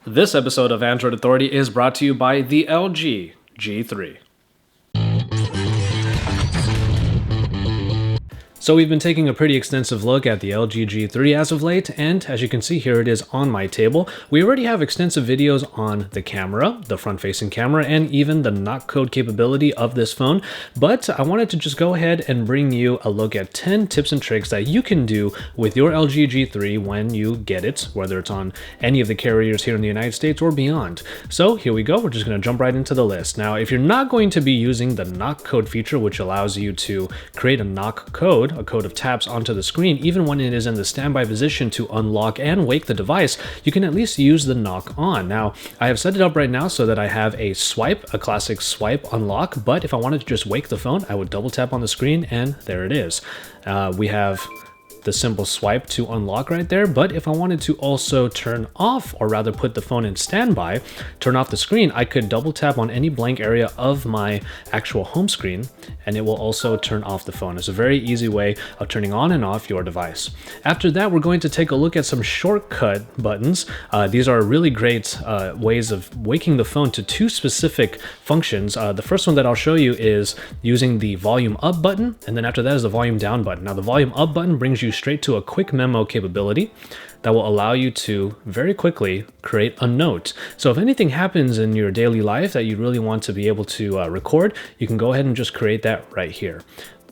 This episode of Android Authority is brought to you by the LG G3. So we've been taking a pretty extensive look at the LG G3 as of late, and as you can see here, it is on my table. We already have extensive videos on the camera, the front-facing camera, and even the knock code capability of this phone, but I wanted to just go ahead and bring you a look at 10 tips and tricks that you can do with your LG G3 when you get it, whether it's on any of the carriers here in the United States or beyond. So here we go, we're just going to jump right into the list. Now, if you're not going to be using the knock code feature, which allows you to create a knock code, a code of taps onto the screen, even when it is in the standby position to unlock and wake the device, you can at least use the knock on. Now, I have set it up right now so that I have a swipe, a classic swipe unlock, but if I wanted to just wake the phone, I would double tap on the screen and there it is. We have the simple swipe to unlock right there, but if I wanted to also turn off, or rather put the phone in standby, turn off the screen, I could double tap on any blank area of my actual home screen and it will also turn off the phone. It's a very easy way of turning on and off your device. After that, we're going to take a look at some shortcut buttons. These are really great ways of waking the phone to two specific functions. The first one that I'll show you is using the volume up button, and then after that is the volume down button. Now the volume up button brings you straight to a quick memo capability that will allow you to very quickly create a note. So if anything happens in your daily life that you really want to be able to record, you can go ahead and just create that right here.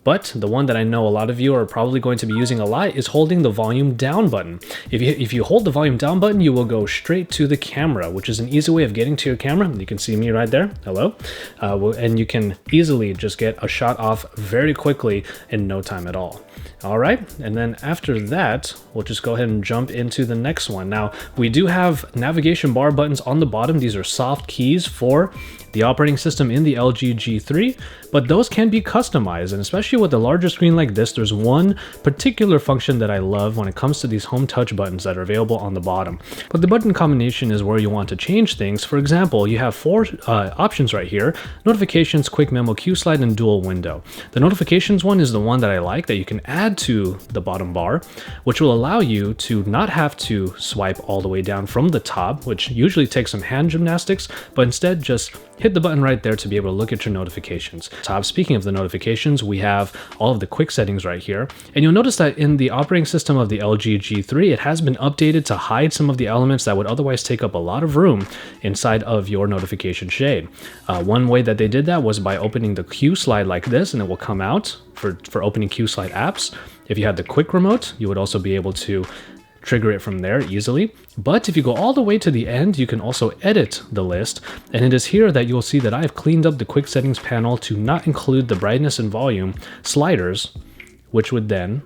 But the one that I know a lot of you are probably going to be using a lot is holding the volume down button. If you hold the volume down button, you will go straight to the camera, which is an easy way of getting to your camera. You can see me right there, hello. And you can easily just get a shot off very quickly in no time at all. All right, and then after that, we'll just go ahead and jump into the next one. Now, we do have navigation bar buttons on the bottom. These are soft keys for the operating system in the LG G3, but those can be customized, and especially with a larger screen like this, there's one particular function that I love when it comes to these home touch buttons that are available on the bottom. But the button combination is where you want to change things. For example, you have four options right here: notifications, quick memo, Q slide, and dual window. The notifications one is the one that I like, that you can add to the bottom bar, which will allow you to not have to swipe all the way down from the top, which usually takes some hand gymnastics, but instead just hit the button right there to be able to look at your notifications. Speaking of the notifications, we have all of the quick settings right here. And you'll notice that in the operating system of the LG G3, it has been updated to hide some of the elements that would otherwise take up a lot of room inside of your notification shade. One way that they did that was by opening the Q slide like this, and it will come out for opening Q slide apps. If you had the quick remote, you would also be able to trigger it from there easily. But if you go all the way to the end, you can also edit the list, and it is here that you'll see that I've cleaned up the quick settings panel to not include the brightness and volume sliders, which would then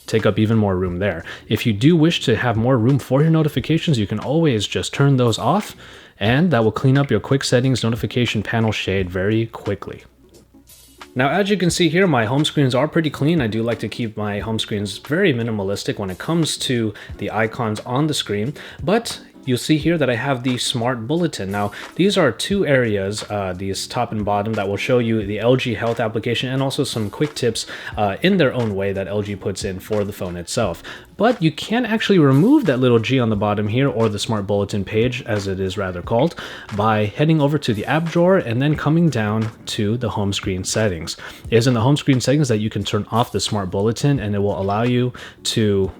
take up even more room there. If you do wish to have more room for your notifications, you can always just turn those off, and that will clean up your quick settings notification panel shade very quickly. Now, as you can see here, my home screens are pretty clean. I do like to keep my home screens very minimalistic when it comes to the icons on the screen, but you'll see here that I have the smart bulletin. Now, these are two areas, these top and bottom, that will show you the LG Health application and also some quick tips in their own way that LG puts in for the phone itself. But you can actually remove that little G on the bottom here, or the smart bulletin page as it is rather called, by heading over to the app drawer and then coming down to the home screen settings. It is in the home screen settings that you can turn off the smart bulletin, and it will allow you to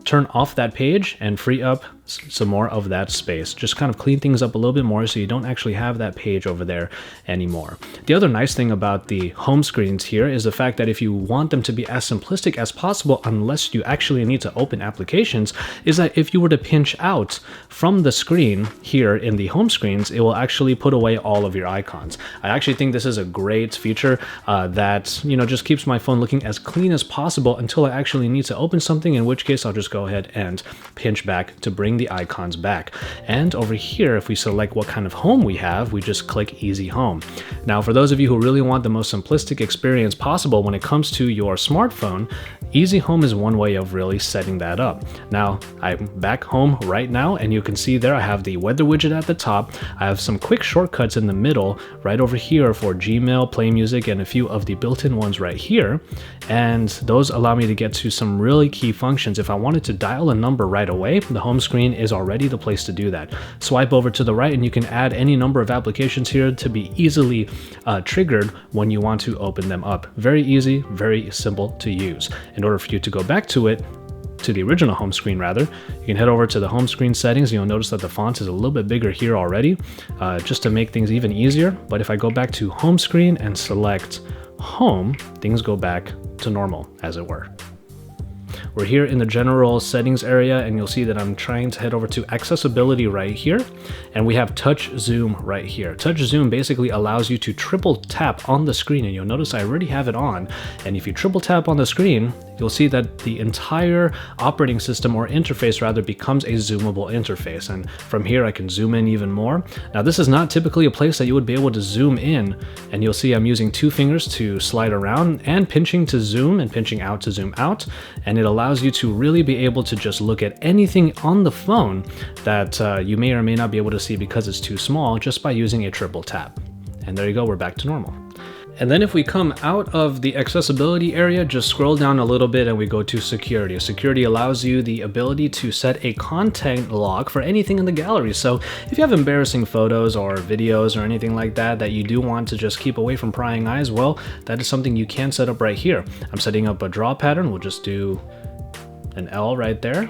turn off that page and free up some more of that space. Just kind of clean things up a little bit more so you don't actually have that page over there anymore. The other nice thing about the home screens here is the fact that if you want them to be as simplistic as possible, unless you actually need to open applications, is that if you were to pinch out from the screen here in the home screens, it will actually put away all of your icons. I actually think this is a great feature that, you know, just keeps my phone looking as clean as possible until I actually need to open something, in which case I'll just go ahead and pinch back to bring the icons back. And over here, if we select what kind of home we have, we just click Easy Home. Now, for those of you who really want the most simplistic experience possible when it comes to your smartphone, Easy Home is one way of really setting that up. Now, I'm back home right now, and you can see there I have the weather widget at the top. I have some quick shortcuts in the middle, right over here for Gmail, Play Music, and a few of the built-in ones right here. And those allow me to get to some really key functions. If I wanted to dial a number right away, the home screen is already the place to do that. Swipe over to the right and you can add any number of applications here to be easily triggered when you want to open them up. Very easy, very simple to use. In order for you to go back to it, to the original home screen rather, you can head over to the home screen settings. You'll notice that the font is a little bit bigger here already, just to make things even easier. But if I go back to home screen and select home, things go back to normal, as it were. We're here in the general settings area, and you'll see that I'm trying to head over to accessibility right here, and we have touch zoom right here. Touch zoom basically allows you to triple tap on the screen, and you'll notice I already have it on. And if you triple tap on the screen, you'll see that the entire operating system, or interface rather, becomes a zoomable interface. And from here I can zoom in even more. Now this is not typically a place that you would be able to zoom in, and you'll see I'm using 2 fingers to slide around and pinching to zoom and pinching out to zoom out, and it allows you to really be able to just look at anything on the phone that you may or may not be able to see because it's too small, just by using a triple tap. And there you go, we're back to normal. And then if we come out of the accessibility area, just scroll down a little bit and we go to security. Security allows you the ability to set a content lock for anything in the gallery. So if you have embarrassing photos or videos or anything like that that you do want to just keep away from prying eyes, well, that is something you can set up right here. I'm setting up a draw pattern. We'll just do an L right there,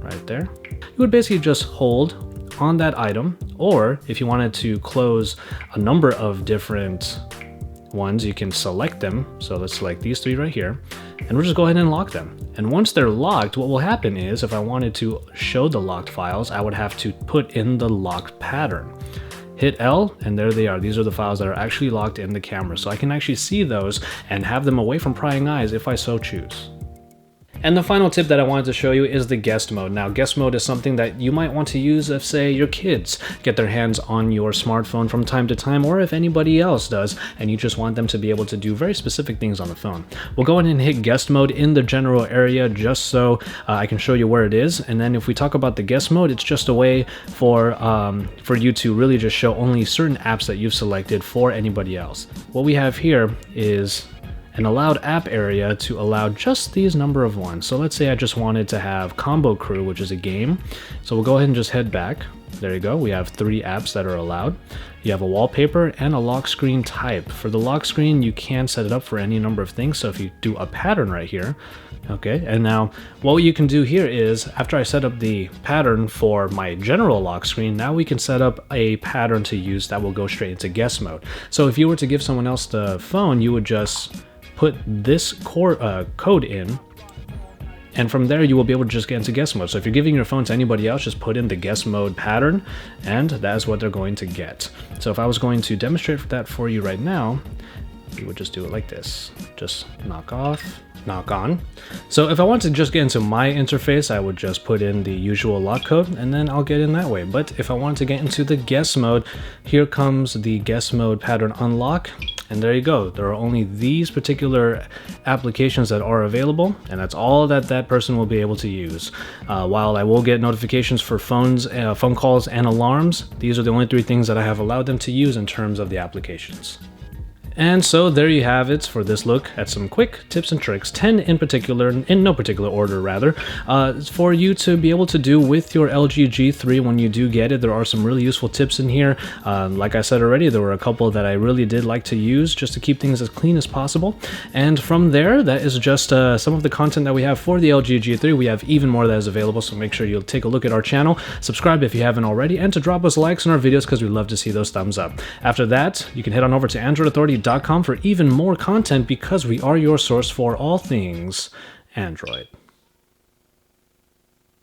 right there. You would basically just hold on that item, or if you wanted to close a number of different ones, you can select them. So let's select these 3 right here, and we'll just go ahead and lock them. And once they're locked, what will happen is if I wanted to show the locked files, I would have to put in the locked pattern. Hit L, and there they are. These are the files that are actually locked in the camera. So I can actually see those and have them away from prying eyes if I so choose. And the final tip that I wanted to show you is the guest mode. Now, guest mode is something that you might want to use if, say, your kids get their hands on your smartphone from time to time, or if anybody else does, and you just want them to be able to do very specific things on the phone. We'll go ahead and hit guest mode in the general area just so I can show you where it is. And then if we talk about the guest mode, it's just a way for you to really just show only certain apps that you've selected for anybody else. What we have here is an allowed app area to allow just these number of ones. So let's say I just wanted to have Combo Crew, which is a game. So we'll go ahead and just head back. There you go. We have 3 apps that are allowed. You have a wallpaper and a lock screen type. For the lock screen, you can set it up for any number of things. So if you do a pattern right here, okay, and now what you can do here is after I set up the pattern for my general lock screen, now we can set up a pattern to use that will go straight into guest mode. So if you were to give someone else the phone, you would just put this code in, and from there you will be able to just get into guest mode. So if you're giving your phone to anybody else, just put in the guest mode pattern, and that's what they're going to get. So if I was going to demonstrate that for you right now, you would just do it like this. Just knock off, knock on. So if I want to just get into my interface, I would just put in the usual lock code, and then I'll get in that way. But if I want to get into the guest mode, here comes the guest mode pattern unlock. And there you go. There are only these particular applications that are available, and that's all that that person will be able to use. While I will get notifications for phones, phone calls, and alarms, these are the only 3 things that I have allowed them to use in terms of the applications. And so there you have it for this look at some quick tips and tricks, 10 in particular, in no particular order rather, for you to be able to do with your LG G3 when you do get it. There are some really useful tips in here. Like I said already, there were a couple that I really did like to use just to keep things as clean as possible. And from there, that is just some of the content that we have for the LG G3. We have even more that is available, so make sure you'll take a look at our channel, subscribe if you haven't already, and to drop us likes on our videos because we love to see those thumbs up. After that, you can head on over to AndroidAuthority.com for even more content because we are your source for all things Android.